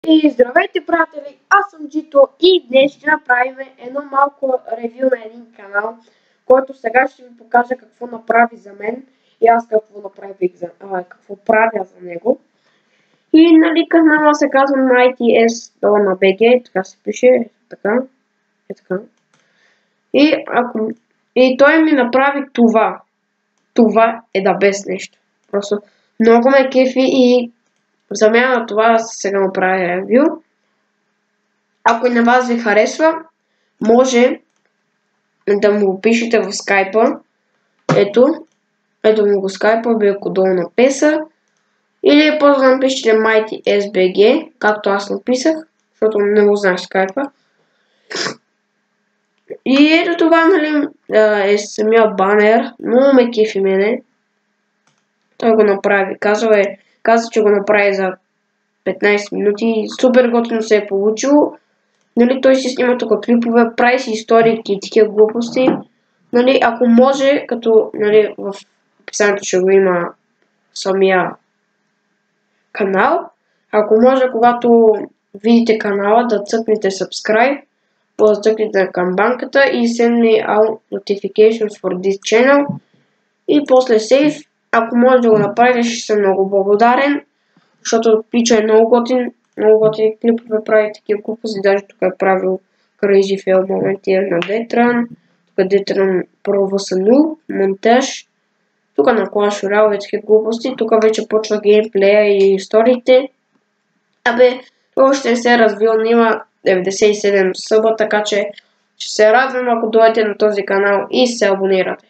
И здравейте, приятели! Аз съм Джито и днес ще направим едно малко ревю на един канал, който сега ще ви покажа какво направи за мен и аз какво правя за него. И нали канала се казва MightyS на BG, така се пише, така. И той ми направи това. Това е да без нещо. Просто много ме кефи и в замяна на това аз сега направя ревю. Ако и на вас ви харесва, може да му пишете в скайпа. Ето му го скайпа, билко долу на песа. Или просто да напишете MightySBG, както аз написах, защото не го знаеш скайпа. И ето това, нали, е самия банер. Много ме кефи мене. Той го направи. Каза, че го направи за 15 минути. Супер готино се е получило. Нали, той си снима тук клипове, прави си истории и такива глупости. Нали, ако може, като нали, в описанието ще го има самия канал. Ако може, когато видите канала, да цъкнете subscribe, да цъкнете на камбанката и send me all notifications for this channel. И после save, ако може да го направите, ще съм много благодарен, защото пича е много готин клипове, прави такива глупости, даже тук е правил Crazy Fail моменти на Детран, тук Детран пробва са 0, монтаж, тук на Clash Royale и такива глупости, тук вече почва геймплея и историите. Това още не се е развил, има 97 съба, така че ще се радвам ако дойдете на този канал и се абонирате.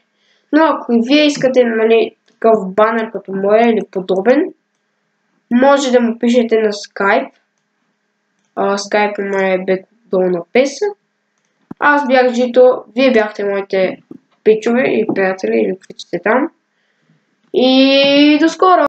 Но ако и вие искате нали, такъв банер като моя или подобен, може да му пишете на Skype. Skype ма е бек долу на песа. Аз бях Джито, вие бяхте моите пичове и приятели или каквито сте там. И до скоро!